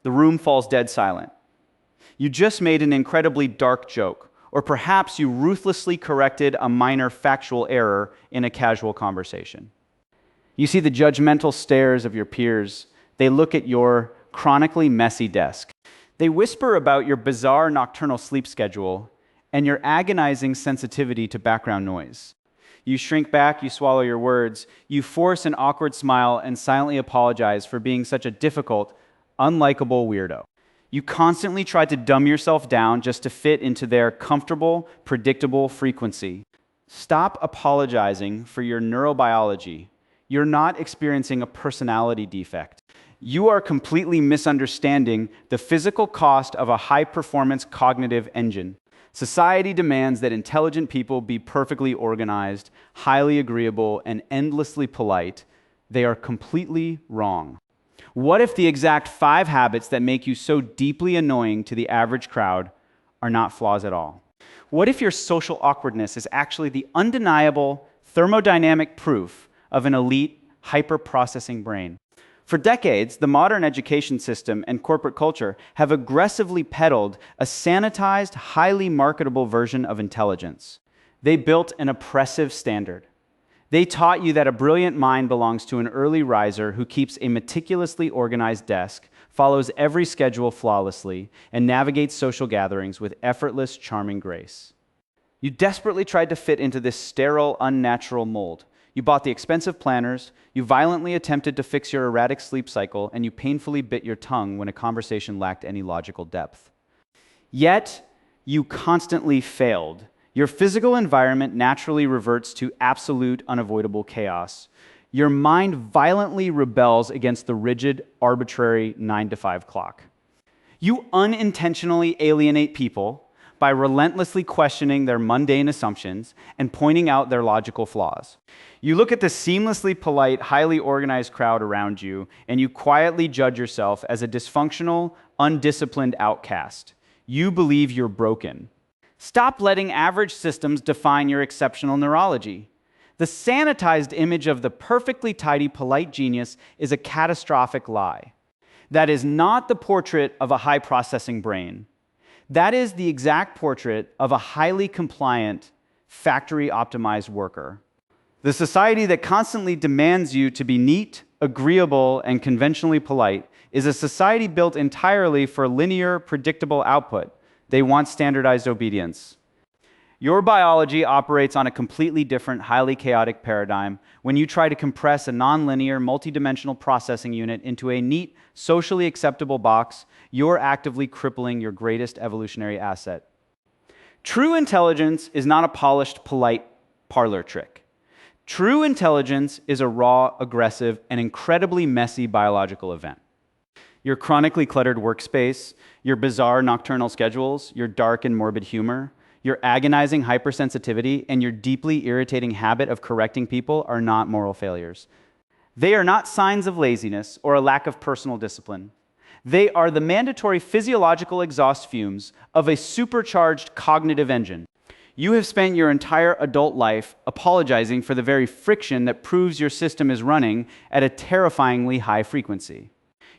The room falls dead silent. You just made an incredibly dark joke, or perhaps you ruthlessly corrected a minor factual error in a casual conversation. You see the judgmental stares of your peers. They look at your chronically messy desk. They whisper about your bizarre nocturnal sleep schedule and your agonizing sensitivity to background noise. You shrink back, you swallow your words, you force an awkward smile and silently apologize for being such a difficult, unlikable weirdo. You constantly try to dumb yourself down just to fit into their comfortable, predictable frequency. Stop apologizing for your neurobiology. You're not experiencing a personality defect. You are completely misunderstanding the physical cost of a high-performance cognitive engine. Society demands that intelligent people be perfectly organized, highly agreeable, and endlessly polite. They are completely wrong. What if the exact 5 habits that make you so deeply annoying to the average crowd are not flaws at all? What if your social awkwardness is actually the undeniable thermodynamic proof of an elite, hyper-processing brain? For decades, the modern education system and corporate culture have aggressively peddled a sanitized, highly marketable version of intelligence. They built an oppressive standard. They taught you that a brilliant mind belongs to an early riser who keeps a meticulously organized desk, follows every schedule flawlessly, and navigates social gatherings with effortless, charming grace. You desperately tried to fit into this sterile, unnatural mold. You bought the expensive planners, you violently attempted to fix your erratic sleep cycle, and you painfully bit your tongue when a conversation lacked any logical depth. Yet, you constantly failed. Your physical environment naturally reverts to absolute, unavoidable chaos. Your mind violently rebels against the rigid, arbitrary 9-to-5 clock. You unintentionally alienate people by relentlessly questioning their mundane assumptions and pointing out their logical flaws. You look at the seamlessly polite, highly organized crowd around you, and you quietly judge yourself as a dysfunctional, undisciplined outcast. You believe you're broken. Stop letting average systems define your exceptional neurology. The sanitized image of the perfectly tidy, polite genius is a catastrophic lie. That is not the portrait of a high-processing brain. That is the exact portrait of a highly compliant, factory-optimized worker. The society that constantly demands you to be neat, agreeable, and conventionally polite is a society built entirely for linear, predictable output. They want standardized obedience. Your biology operates on a completely different, highly chaotic paradigm when you try to compress a nonlinear, multidimensional processing unit into a neat, socially acceptable box. You're actively crippling your greatest evolutionary asset. True intelligence is not a polished, polite parlor trick. True intelligence is a raw, aggressive, and incredibly messy biological event. Your chronically cluttered workspace, your bizarre nocturnal schedules, your dark and morbid humor, your agonizing hypersensitivity, and your deeply irritating habit of correcting people are not moral failures. They are not signs of laziness or a lack of personal discipline. They are the mandatory physiological exhaust fumes of a supercharged cognitive engine. You have spent your entire adult life apologizing for the very friction that proves your system is running at a terrifyingly high frequency.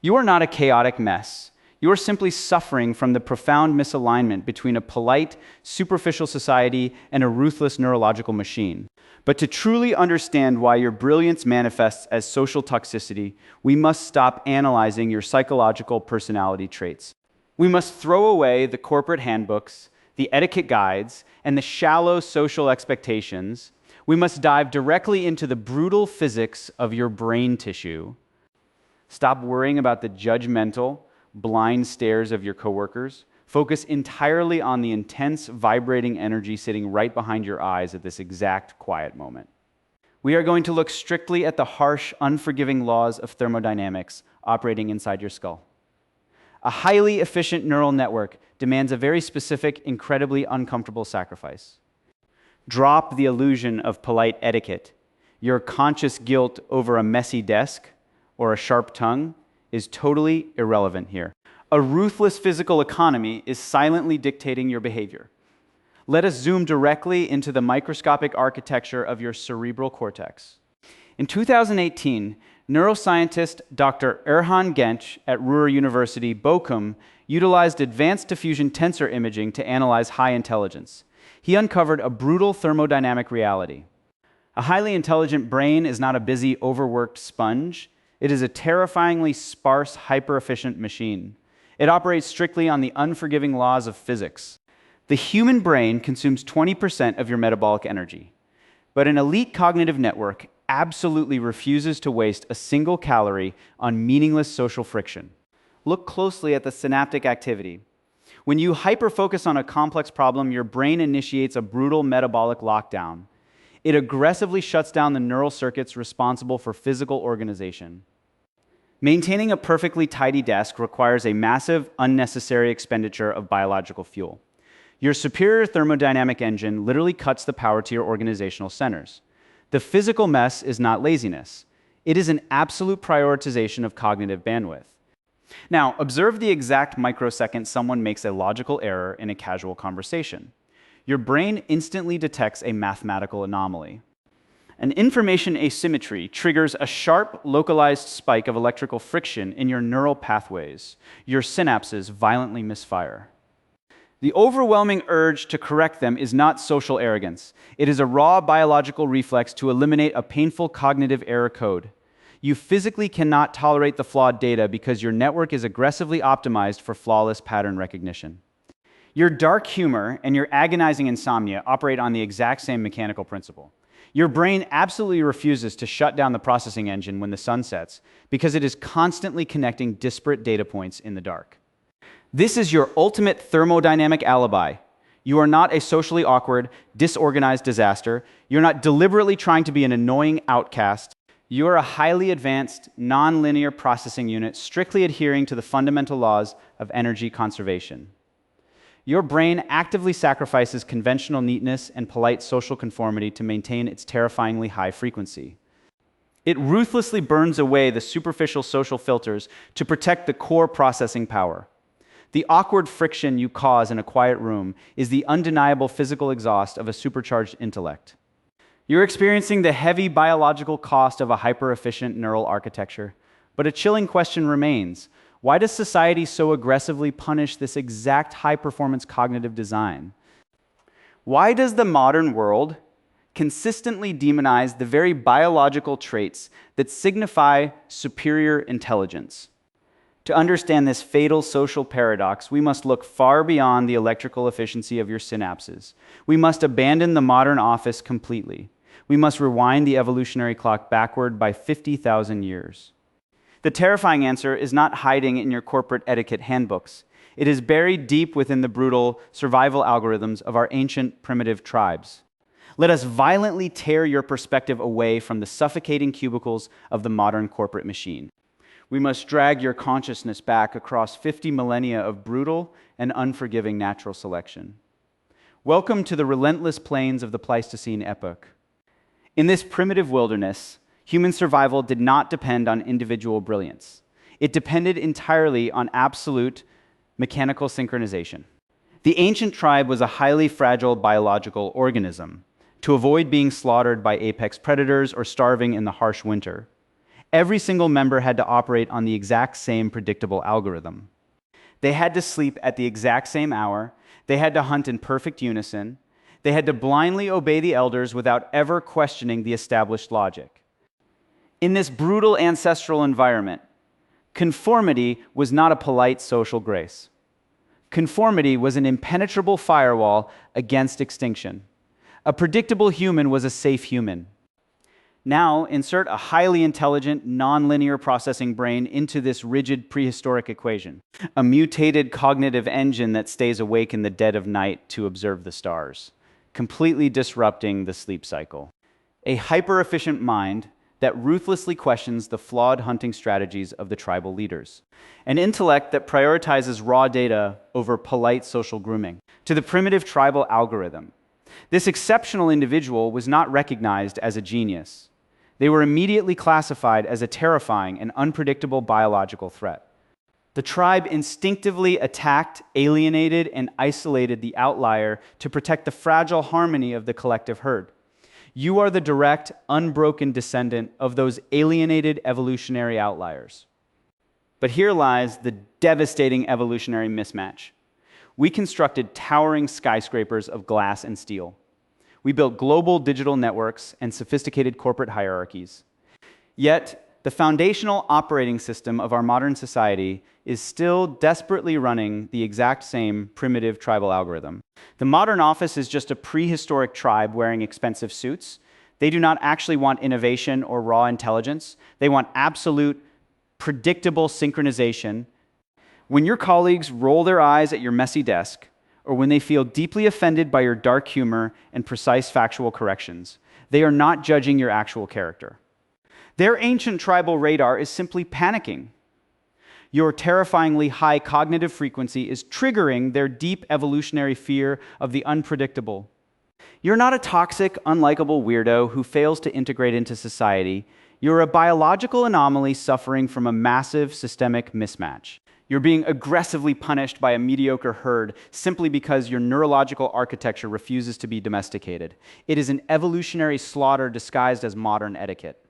You are not a chaotic mess. You are simply suffering from the profound misalignment between a polite, superficial society and a ruthless neurological machine. But to truly understand why your brilliance manifests as social toxicity, we must stop analyzing your psychological personality traits. We must throw away the corporate handbooks, the etiquette guides, and the shallow social expectations. We must dive directly into the brutal physics of your brain tissue. Stop worrying about the judgmental, blind stares of your coworkers. Focus entirely on the intense, vibrating energy sitting right behind your eyes at this exact quiet moment. We are going to look strictly at the harsh, unforgiving laws of thermodynamics operating inside your skull. A highly efficient neural network demands a very specific, incredibly uncomfortable sacrifice. Drop the illusion of polite etiquette. Your conscious guilt over a messy desk or a sharp tongue is totally irrelevant here. A ruthless physical economy is silently dictating your behavior. Let us zoom directly into the microscopic architecture of your cerebral cortex. In 2018, Neuroscientist Dr. Erhan Genç at Ruhr University, Bochum, utilized advanced diffusion tensor imaging to analyze high intelligence. He uncovered a brutal thermodynamic reality. A highly intelligent brain is not a busy, overworked sponge. It is a terrifyingly sparse, hyper-efficient machine. It operates strictly on the unforgiving laws of physics. The human brain consumes 20% of your metabolic energy, but an elite cognitive network absolutely refuses to waste a single calorie on meaningless social friction. Look closely at the synaptic activity. When you hyper-focus on a complex problem, your brain initiates a brutal metabolic lockdown. It aggressively shuts down the neural circuits responsible for physical organization. Maintaining a perfectly tidy desk requires a massive, unnecessary expenditure of biological fuel. Your superior thermodynamic engine literally cuts the power to your organizational centers. The physical mess is not laziness. It is an absolute prioritization of cognitive bandwidth. Now, observe the exact microsecond someone makes a logical error in a casual conversation. Your brain instantly detects a mathematical anomaly. An information asymmetry triggers a sharp, localized spike of electrical friction in your neural pathways. Your synapses violently misfire. The overwhelming urge to correct them is not social arrogance. It is a raw biological reflex to eliminate a painful cognitive error code. You physically cannot tolerate the flawed data because your network is aggressively optimized for flawless pattern recognition. Your dark humor and your agonizing insomnia operate on the exact same mechanical principle. Your brain absolutely refuses to shut down the processing engine when the sun sets because it is constantly connecting disparate data points in the dark. This is your ultimate thermodynamic alibi. You are not a socially awkward, disorganized disaster. You're not deliberately trying to be an annoying outcast. You are a highly advanced, nonlinear processing unit strictly adhering to the fundamental laws of energy conservation. Your brain actively sacrifices conventional neatness and polite social conformity to maintain its terrifyingly high frequency. It ruthlessly burns away the superficial social filters to protect the core processing power. The awkward friction you cause in a quiet room is the undeniable physical exhaust of a supercharged intellect. You're experiencing the heavy biological cost of a hyper-efficient neural architecture, but a chilling question remains. Why does society so aggressively punish this exact high-performance cognitive design? Why does the modern world consistently demonize the very biological traits that signify superior intelligence? To understand this fatal social paradox, we must look far beyond the electrical efficiency of your synapses. We must abandon the modern office completely. We must rewind the evolutionary clock backward by 50,000 years. The terrifying answer is not hiding in your corporate etiquette handbooks. It is buried deep within the brutal survival algorithms of our ancient primitive tribes. Let us violently tear your perspective away from the suffocating cubicles of the modern corporate machine. We must drag your consciousness back across 50 millennia of brutal and unforgiving natural selection. Welcome to the relentless plains of the Pleistocene epoch. In this primitive wilderness, human survival did not depend on individual brilliance. It depended entirely on absolute mechanical synchronization. The ancient tribe was a highly fragile biological organism. To avoid being slaughtered by apex predators or starving in the harsh winter, every single member had to operate on the exact same predictable algorithm. They had to sleep at the exact same hour. They had to hunt in perfect unison. They had to blindly obey the elders without ever questioning the established logic. In this brutal ancestral environment, conformity was not a polite social grace. Conformity was an impenetrable firewall against extinction. A predictable human was a safe human. Now, insert a highly intelligent, nonlinear processing brain into this rigid prehistoric equation, a mutated cognitive engine that stays awake in the dead of night to observe the stars, completely disrupting the sleep cycle. A hyper-efficient mind that ruthlessly questions the flawed hunting strategies of the tribal leaders. An intellect that prioritizes raw data over polite social grooming. To the primitive tribal algorithm, this exceptional individual was not recognized as a genius. They were immediately classified as a terrifying and unpredictable biological threat. The tribe instinctively attacked, alienated, and isolated the outlier to protect the fragile harmony of the collective herd. You are the direct, unbroken descendant of those alienated evolutionary outliers. But here lies the devastating evolutionary mismatch. We constructed towering skyscrapers of glass and steel. We built global digital networks and sophisticated corporate hierarchies. Yet, the foundational operating system of our modern society is still desperately running the exact same primitive tribal algorithm. The modern office is just a prehistoric tribe wearing expensive suits. They do not actually want innovation or raw intelligence. They want absolute, predictable synchronization. When your colleagues roll their eyes at your messy desk, or when they feel deeply offended by your dark humor and precise factual corrections, they are not judging your actual character. Their ancient tribal radar is simply panicking. Your terrifyingly high cognitive frequency is triggering their deep evolutionary fear of the unpredictable. You're not a toxic, unlikable weirdo who fails to integrate into society. You're a biological anomaly suffering from a massive systemic mismatch. You're being aggressively punished by a mediocre herd simply because your neurological architecture refuses to be domesticated. It is an evolutionary slaughter disguised as modern etiquette.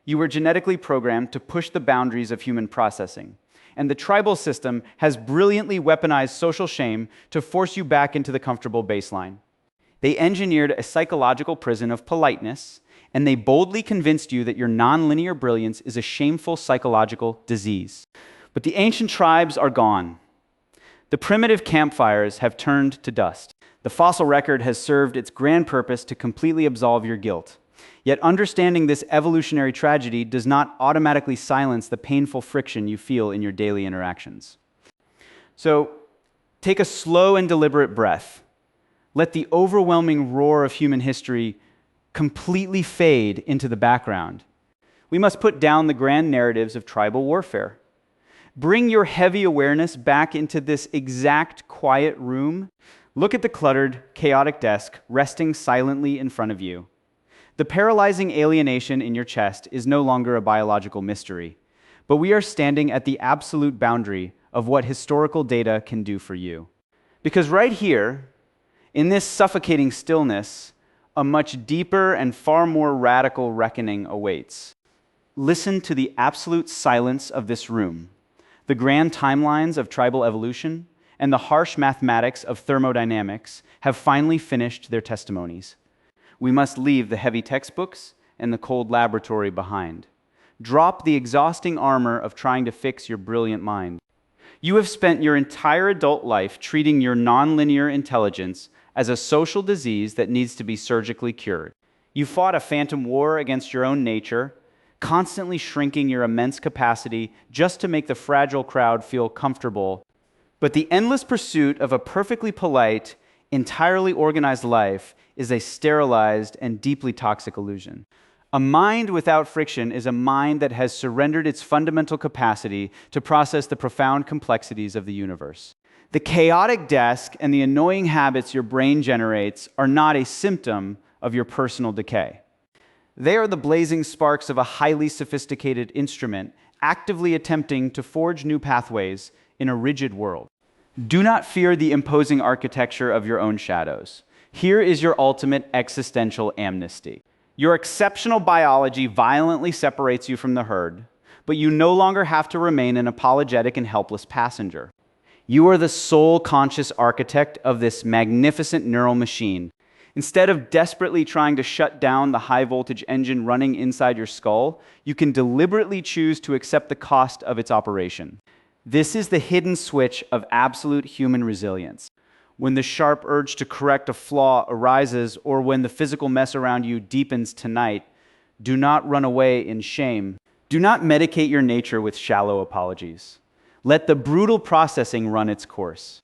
You were genetically programmed to push the boundaries of human processing, and the tribal system has brilliantly weaponized social shame to force you back into the comfortable baseline. They engineered a psychological prison of politeness, and they boldly convinced you that your nonlinear brilliance is a shameful psychological disease. But the ancient tribes are gone. The primitive campfires have turned to dust. The fossil record has served its grand purpose to completely absolve your guilt. Yet understanding this evolutionary tragedy does not automatically silence the painful friction you feel in your daily interactions. So, take a slow and deliberate breath. Let the overwhelming roar of human history completely fade into the background. We must put down the grand narratives of tribal warfare. Bring your heavy awareness back into this exact quiet room. Look at the cluttered, chaotic desk resting silently in front of you. The paralyzing alienation in your chest is no longer a biological mystery, but we are standing at the absolute boundary of what historical data can do for you. Because right here, in this suffocating stillness, a much deeper and far more radical reckoning awaits. Listen to the absolute silence of this room, the grand timelines of tribal evolution, and the harsh mathematics of thermodynamics have finally finished their testimonies. We must leave the heavy textbooks and the cold laboratory behind. Drop the exhausting armor of trying to fix your brilliant mind. You have spent your entire adult life treating your nonlinear intelligence as a social disease that needs to be surgically cured. You fought a phantom war against your own nature, constantly shrinking your immense capacity just to make the fragile crowd feel comfortable. But the endless pursuit of a perfectly polite, entirely organized life is a sterilized and deeply toxic illusion. A mind without friction is a mind that has surrendered its fundamental capacity to process the profound complexities of the universe. The chaotic desk and the annoying habits your brain generates are not a symptom of your personal decay. They are the blazing sparks of a highly sophisticated instrument actively attempting to forge new pathways in a rigid world. Do not fear the imposing architecture of your own shadows. Here is your ultimate existential amnesty. Your exceptional biology violently separates you from the herd, but you no longer have to remain an apologetic and helpless passenger. You are the sole conscious architect of this magnificent neural machine. Instead of desperately trying to shut down the high-voltage engine running inside your skull, you can deliberately choose to accept the cost of its operation. This is the hidden switch of absolute human resilience. When the sharp urge to correct a flaw arises, or when the physical mess around you deepens tonight, do not run away in shame. Do not medicate your nature with shallow apologies. Let the brutal processing run its course.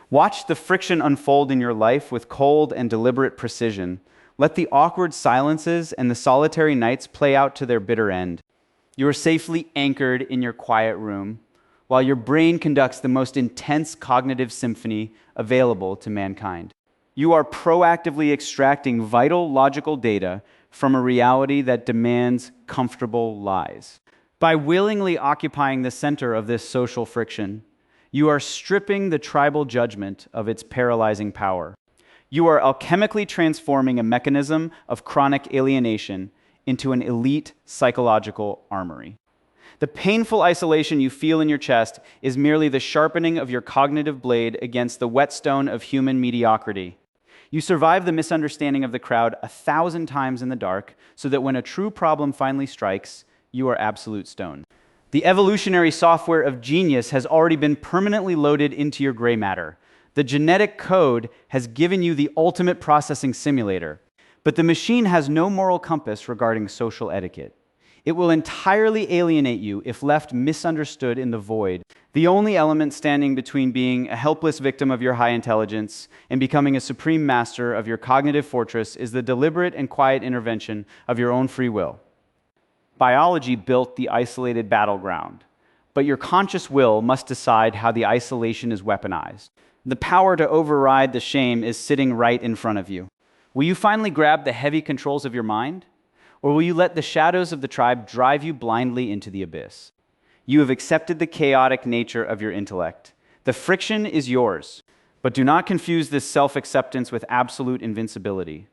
Watch the friction unfold in your life with cold and deliberate precision. Let the awkward silences and the solitary nights play out to their bitter end. You are safely anchored in your quiet room, while your brain conducts the most intense cognitive symphony available to mankind. You are proactively extracting vital logical data from a reality that demands comfortable lies. By willingly occupying the center of this social friction, you are stripping the tribal judgment of its paralyzing power. You are alchemically transforming a mechanism of chronic alienation into an elite psychological armory. The painful isolation you feel in your chest is merely the sharpening of your cognitive blade against the whetstone of human mediocrity. You survive the misunderstanding of the crowd 1,000 times in the dark, so that when a true problem finally strikes, you are absolute stone. The evolutionary software of genius has already been permanently loaded into your gray matter. The genetic code has given you the ultimate processing simulator, but the machine has no moral compass regarding social etiquette. It will entirely alienate you if left misunderstood in the void. The only element standing between being a helpless victim of your high intelligence and becoming a supreme master of your cognitive fortress is the deliberate and quiet intervention of your own free will. Biology built the isolated battleground, but your conscious will must decide how the isolation is weaponized. The power to override the shame is sitting right in front of you. Will you finally grab the heavy controls of your mind? Or will you let the shadows of the tribe drive you blindly into the abyss? You have accepted the chaotic nature of your intellect. The friction is yours, but do not confuse this self-acceptance with absolute invincibility.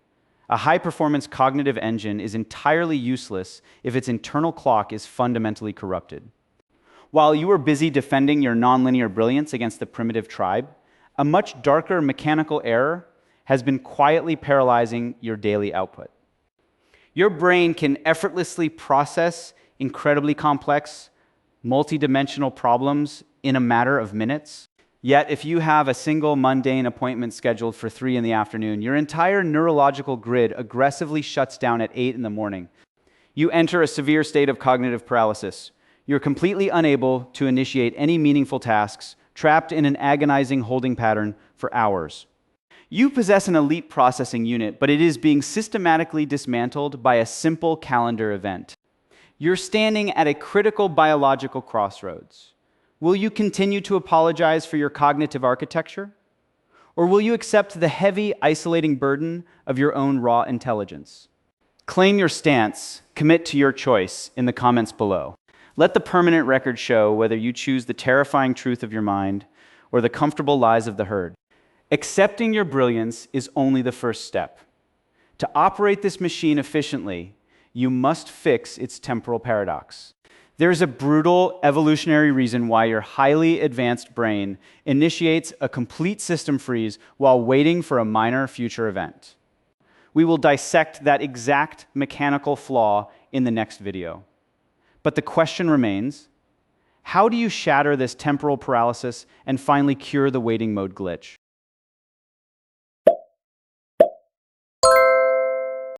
A high-performance cognitive engine is entirely useless if its internal clock is fundamentally corrupted. While you are busy defending your nonlinear brilliance against the primitive tribe, a much darker mechanical error has been quietly paralyzing your daily output. Your brain can effortlessly process incredibly complex, multidimensional problems in a matter of minutes. Yet, if you have a single mundane appointment scheduled for 3 in the afternoon, your entire neurological grid aggressively shuts down at 8 in the morning. You enter a severe state of cognitive paralysis. You're completely unable to initiate any meaningful tasks, trapped in an agonizing holding pattern for hours. You possess an elite processing unit, but it is being systematically dismantled by a simple calendar event. You're standing at a critical biological crossroads. Will you continue to apologize for your cognitive architecture? Or will you accept the heavy, isolating burden of your own raw intelligence? Claim your stance, commit to your choice in the comments below. Let the permanent record show whether you choose the terrifying truth of your mind or the comfortable lies of the herd. Accepting your brilliance is only the first step. To operate this machine efficiently, you must fix its temporal paradox. There is a brutal evolutionary reason why your highly advanced brain initiates a complete system freeze while waiting for a minor future event. We will dissect that exact mechanical flaw in the next video. But the question remains, how do you shatter this temporal paralysis and finally cure the waiting mode glitch?